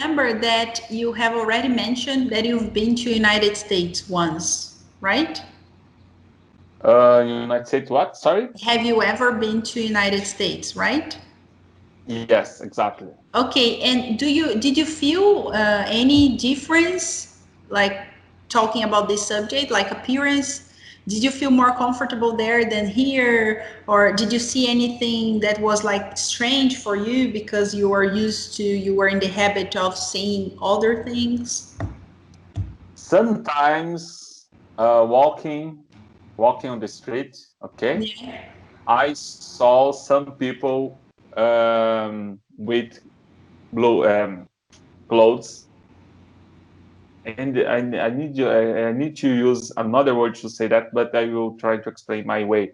remember that you have already mentioned that you've been to United States once, right? United States, what? Sorry? Have you ever been to United States, right? Yes, exactly. Okay, and did you feel any difference, like talking about this subject, like appearance? Did you feel more comfortable there than here, or did you see anything that was like strange for you because you were in the habit of seeing other things? Sometimes walking on the street, okay, Yeah. I saw some people with blue clothes, and I need to use another word to say that, but I will try to explain my way.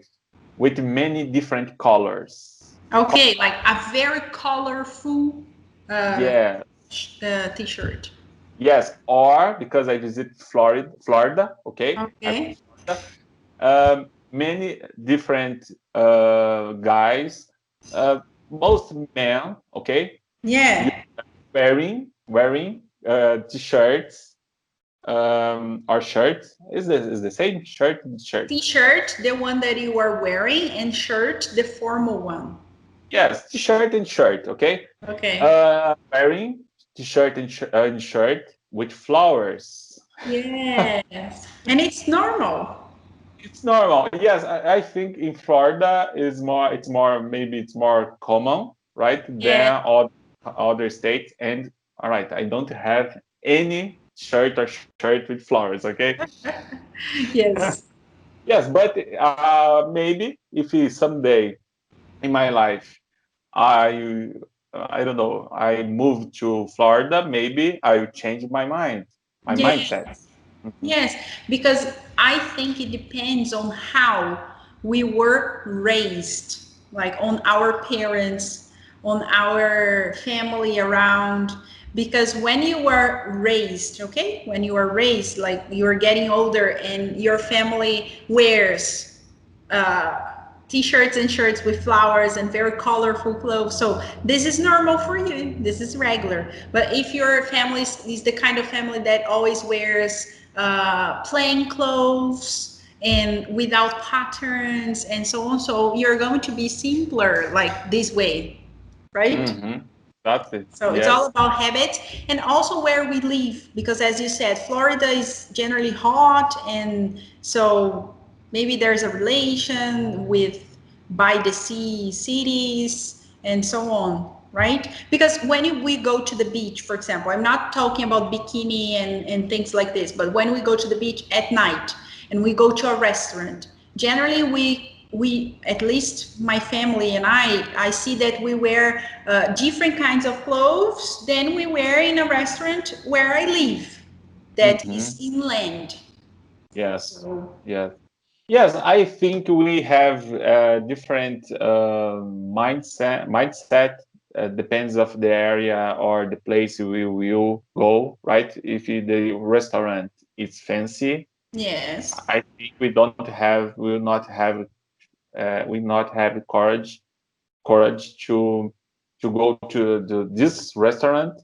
With many different colors. Okay, like a very colorful uh, Yeah, t-shirt. yes, or because I visit Florida, okay, I Okay. Florida, many different guys, most men, okay, you Yeah. wearing t-shirts or shirts. Is the same shirt? T-shirt, the one that you are wearing, and shirt, the formal one. Yes, t-shirt and shirt, okay. Okay. Wearing t-shirt and shirt with flowers. Yes. And it's normal. It's normal. Yes, I think in Florida is more. It's more. Maybe it's more common, right, Yeah. than all other states. And all right, I don't have any shirt or shirt with flowers. Okay. Yes. Yes, but maybe if someday in my life I I don't know, I move to Florida, maybe I will change my mind, my mindset. Yes. Mhm. Yes. Because I think it depends on how we were raised, like on our parents, on our family around. Because when you were raised, okay, when you are raised, like you're getting older and your family wears uh, t-shirts and shirts with flowers and very colorful clothes. So this is normal for you. This is regular. But if your family is the kind of family that always wears plain clothes and without patterns and so on, so you're going to be simpler like this way, right? Mhm. That's it. So it's all Yes. about habits and also where we live, because as you said, Florida is generally hot, and so maybe there's a relation with by the sea cities and so on, right? Because when we go to the beach, for example, I'm not talking about bikini and things like this, but when we go to the beach at night and we go to a restaurant, generally we at least my family and I see that we wear different kinds of clothes than we wear in a restaurant where I live, that is Mhm. inland. Yes. So Yes. Yes, I think we have different mindset depends of the area or the place we will go, right? If the restaurant is fancy, yes. I think we will not have we not have courage to go to this restaurant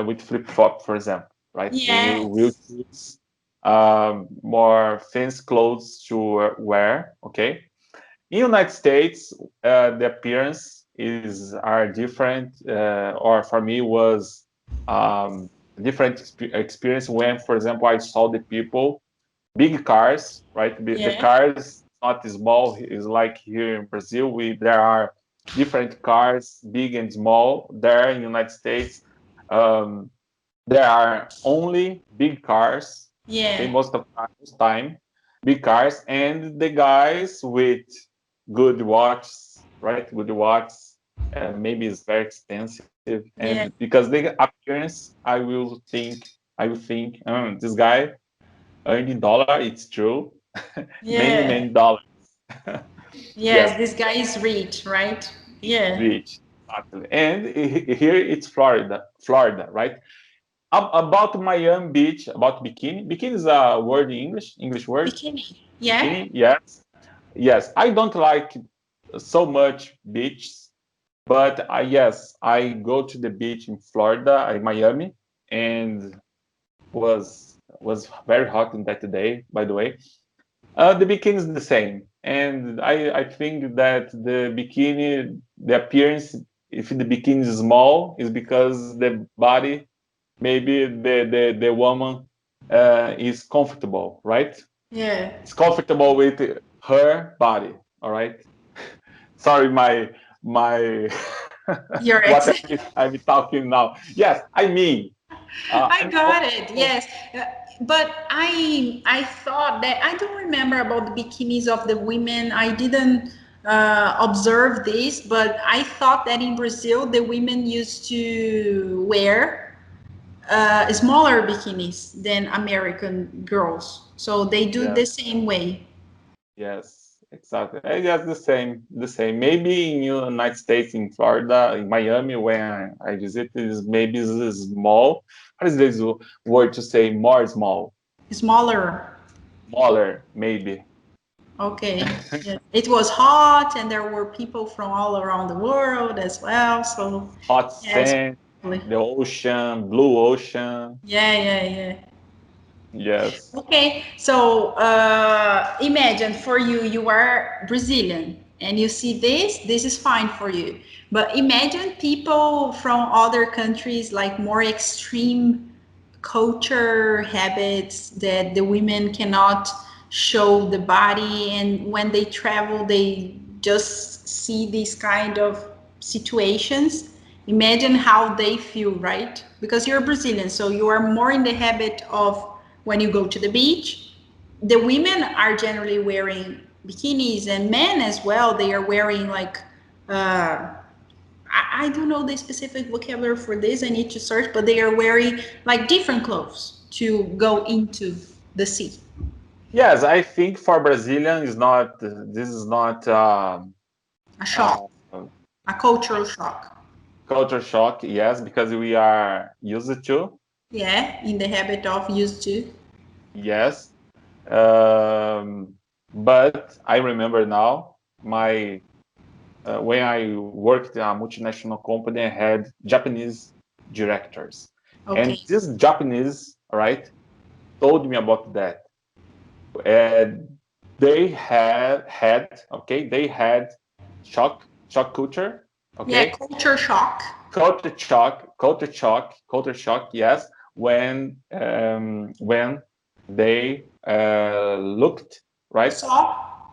with flip flop, for example, right? We will Yes. choose more fancy clothes to wear. Okay, in United States, the appearance is are different, or for me was um, a different experience when, for example, I saw the people big cars, right? The Yeah. cars not small. Is like here in Brazil, we there are different cars, big and small. There in the United States, um, there are only big cars. Okay, Yeah. most of the time, big cars, and the guys with good watches, right? Good watches. Maybe it's very expensive, and Yeah. because the appearance, I will think, this guy earning dollar, it's true. Yeah. Many dollars. Yes, Yes, this guy is rich, right? Yeah. rich. Exactly. And here it's Florida, right? About Miami Beach, about bikini. Bikini is a word in English word. Bikini. Yeah. Bikini, yes. Yes, I don't like so much beaches, but yes, I go to the beach in Florida, in Miami. and was very hot in that day, by the way. The bikini is the same, and I think that the bikini, the appearance, if the bikini is small, is because the body, maybe the woman is comfortable, right? Yeah, It's comfortable with her body, all right? Sorry, my you're what exactly. I'm talking now. Yes, I mean, I I'm got it. comfortable. Yes, but I thought that I don't remember about the bikinis of the women. I didn't observe this, but I thought that in Brazil the women used to wear smaller bikinis than American girls. So they do the Yes. same way. Yes, exactly. Yes, the same, the same. Maybe in United States, in Florida, in Miami, when I visited, is maybe is small. What is this word to say? More small, Smaller. smaller, maybe. Okay. Yes. It was hot and there were people from all around the world as well. So, Hot yes. sand, Probably. the ocean, blue ocean. Yeah, yeah, yeah. Yes, Okay, so imagine for you, you are Brazilian and you see this is fine for you. But imagine people from other countries, like more extreme culture habits that the women cannot show the body, and when they travel, they just see these kind of situations. Imagine how they feel, right? Because you're Brazilian, so you are more in the habit of when you go to the beach. The women are generally wearing bikinis, and men as well. They are wearing like I don't know the specific vocabulary for this. I need to search, but they are wearing like different clothes to go into the sea. yes. I think for Brazilian is not. This is not A shock, uh, a cultural shock. culture shock. Yes, because we are used to. Yeah, in the habit of used to. Yes. Um, but I remember now my when I worked in a multinational company, I had Japanese directors, and Okay. this Japanese, right, told me about that. And they had shock culture, Yeah, okay, culture shock. culture shock, yes, when they looked, right, So,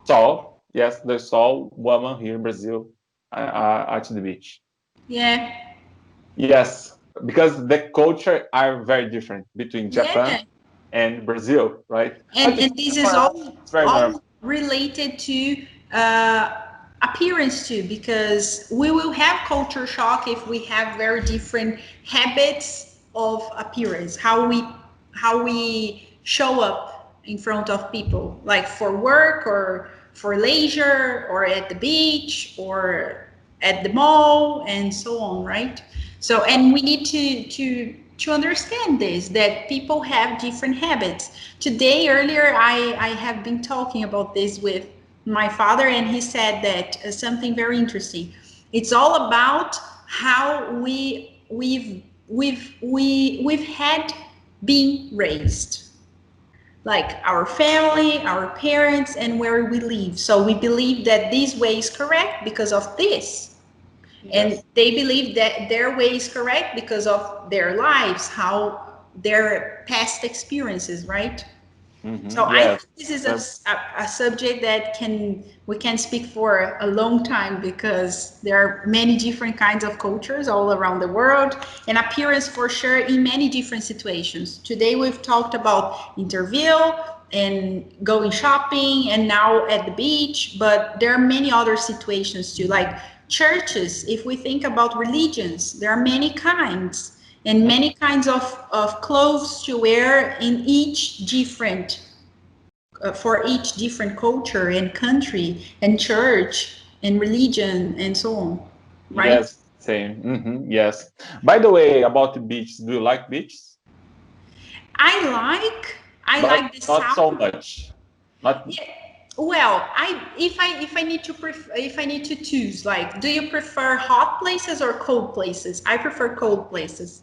saw, yes, they saw woman here in Brazil at the beach. yeah, Yes, because the culture are very different between Japan yeah. and Brazil, right? and But and this is for us, it's very normal. all related to uh, appearance too, because we will have culture shock if we have very different habits of appearance, how we show up in front of people, like for work or for leisure or at the beach or at the mall and so on, right? So, and we need to understand this, that people have different habits. Today, earlier, I have been talking about this with my father, and he said that something very interesting. It's all about how we've had been raised, like our family, our parents, and where we live. So we believe that this way is correct because of this, and Yes. they believe that their way is correct because of their lives, how their past experiences, right? So I Yes. think this is Uh, a subject that we can speak for a long time, because there are many different kinds of cultures all around the world, and appearance for sure in many different situations. Today we've talked about interview and going shopping and now at the beach, but there are many other situations too, like churches. If we think about religions, there are many kinds and many kinds of clothes to wear in each different for each different culture and country and church and religion and so on, right? yes. Same. Yes. By the way, about the beach, do you like beaches? I like I But like the not so south. much. Not. Yeah. Well, if I need to if I need to choose, like, do you prefer hot places or cold places? I prefer cold places.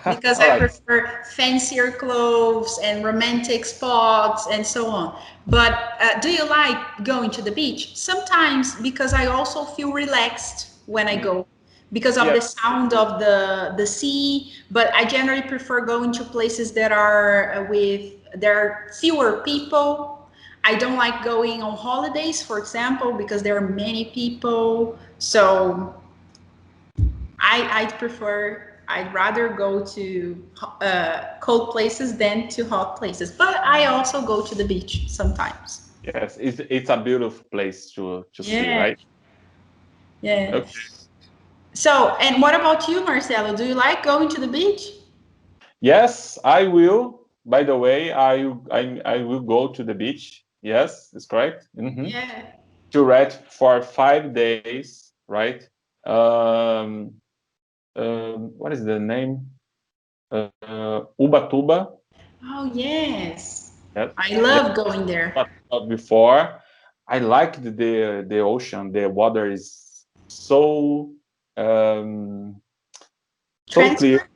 because All I right. prefer fancier clothes and romantic spots and so on. But do you like going to the beach? Sometimes, because I also feel relaxed when I Mm, go because of the yes. sound of the sea. But I generally prefer going to places that are with there are fewer people. I don't like going on holidays, for example, because there are many people. So I'd rather go to cold places than to hot places. But I also go to the beach sometimes. Yes. It's a beautiful place to see, Yeah, right? yeah. Okay. So, and what about you, Marcelo? Do you like going to the beach? Yes, I will. By the way, I will go to the beach. Yes, that's correct. Yeah. To rest for 5 days, right? Um, what is the name? Ubatuba. Oh, yes. Yes, I yes, love going there. not before. I like the ocean. The water is um, so clear Transfer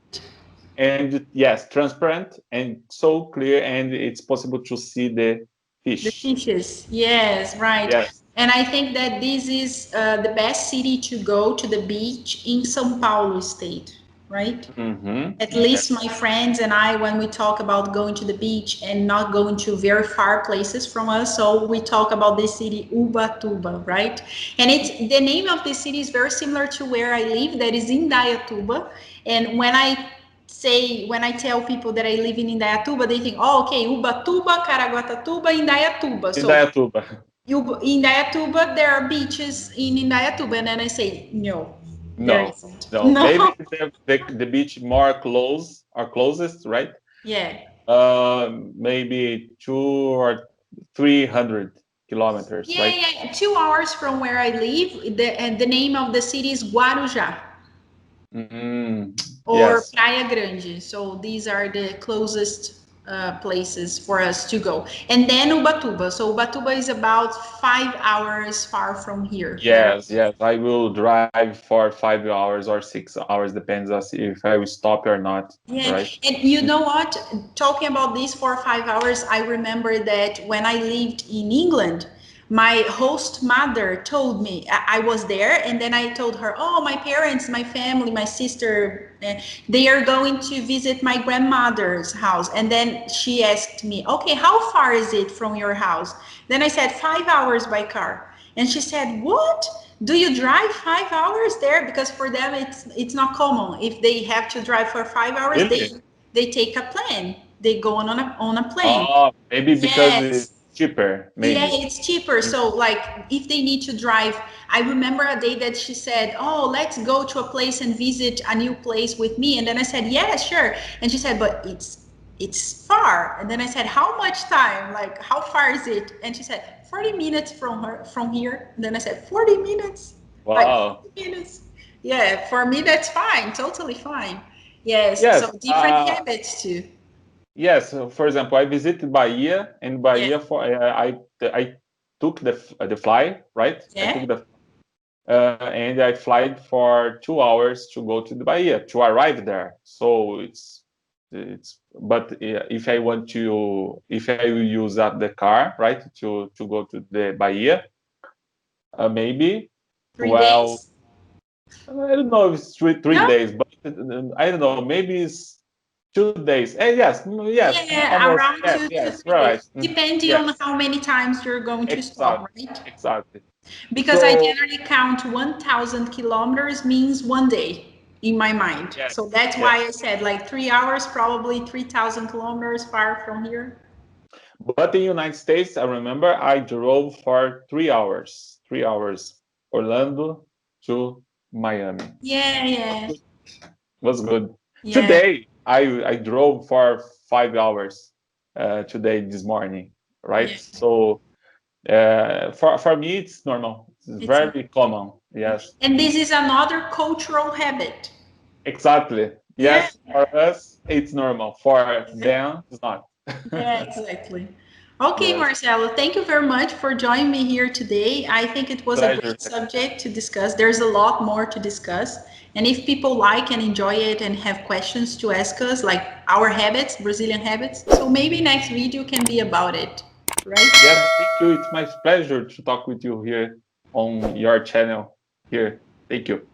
and yes, transparent and so clear, and it's possible to see the the fish. fishes. Yes, right. Yes. And I think that this is the best city to go to the beach in São Paulo state, right? At Yes. least my friends and I, when we talk about going to the beach and not going to very far places from us, so we talk about this city Ubatuba, right? And it's the name of this city is very similar to where I live, that is in Indaiatuba. And when I tell people that I live in Indaiatuba, they think, oh, okay, Ubatuba, Caraguatatuba, Indaiatuba. In So Dayatuba. in Indaiatuba, there are beaches in Indaiatuba, and then I say, no, there No, isn't. no. Maybe No. the beach more close or closest, right? Yeah. Maybe 2 or 300 kilometers, Yeah, right? yeah, 2 hours from where I live. And the name of the city is Guarujá Mm, or yes, Praia Grande. So these are the closest places for us to go. And then Ubatuba. So Ubatuba is about 5 hours far from here. Where yes, yes. I will drive for 5 hours or 6 hours, depends on if I will stop or not, Yeah, right? and you know what? Talking about these 4 or 5 hours, I remember that when I lived in England, my host mother told me I was there, and then I told her, "Oh, my parents, my family, my sister, they are going to visit my grandmother's house." And then she asked me, "Okay, how far is it from your house?" Then I said, "5 hours by car." And she said, "What? Do you drive 5 hours there?" Because for them it's not common. If they have to drive for 5 hours, Really? they take a plane. They go on a plane. Oh, maybe because it's Yes. cheaper, Yeah, maybe. it's cheaper. So, like, if they need to drive, I remember a day that she said, "Oh, let's go to a place and visit a new place with me." And then I said, "Yeah, sure." And she said, "But it's far." And then I said, "How much time? Like, how far is it?" And she said, "40 minutes from here." And then I said, "40 minutes? Like Wow. 40 minutes?" Yeah, for me that's fine, totally fine. Yes, so Yes. different habits too. Yes, so for example, I visited Bahia, and Yeah, Bahia for I took the fly, right? I yeah, took the and I flight for 2 hours to go to the Bahia to arrive there. So it's but if I want to if I will use up the car, right, to go to the Bahia, maybe three 12. days. I don't know if it's three No, days, but I don't know. Maybe it's 2 days. Yes, yes, yeah, almost. around Yes, two to yes, three right. days, depending on Yes, how many times you're going to stop, exactly, right? exactly. Because I So generally count 1,000 kilometers means one day in my mind. So yes, that's why yes. I said like 3 hours, probably 3,000 kilometers far from here. But in United States, I remember I drove for 3 hours. 3 hours, Orlando to Miami. Yeah, yeah, Was good. yeah, Today, I drove for 5 hours. Today this morning, right? yeah. So for me, it's normal. It's It's very common. Yes, and this is another cultural habit. exactly. Yeah, Yes, for us, it's normal. For them, it's not. yeah, exactly. Okay, Yes, Marcelo, thank you very much for joining me here today. I think it was a pleasure. great subject to discuss. There's a lot more to discuss. And if people like and enjoy it and have questions to ask us, like our habits, Brazilian habits, so maybe next video can be about it, right? Yes, thank you. It's my pleasure to talk with you here on your channel here. Thank you.